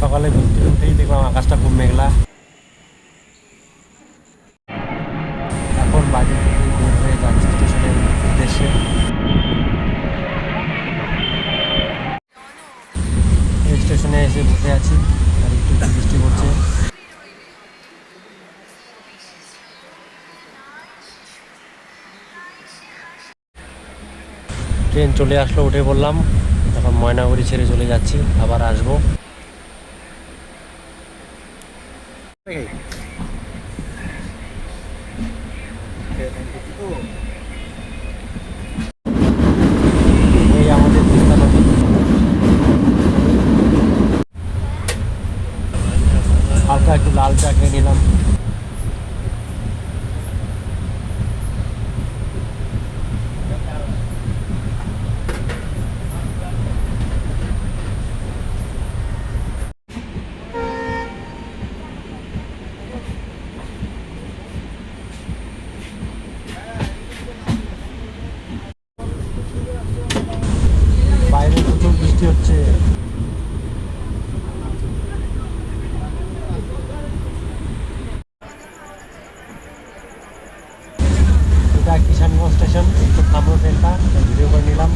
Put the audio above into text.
সকালে ঘুরতে ঘুরতেই দেখলাম আকাশটা খুব মেঘলা। এখন বাড়ি থেকে বের হয়ে যাচ্ছি স্টেশনের উদ্দেশ্যে। স্টেশনে এসে বসে আছি আর একটু বৃষ্টি পড়ছে। ট্রেন চলে আসলো, উঠে পড়লাম। এখন ময়নাগুড়ি ছেড়ে চলে যাচ্ছি, আবার আসবো। এই আমাদের তিস্তা নদী। হালকা একটু লাল চা খেয়ে নিলাম। বাইরে প্রচুর বৃষ্টি হচ্ছে। এটা কিষানগঞ্জ স্টেশন, একটু থামলো ট্রেনটা, ভিডিও করে নিলাম।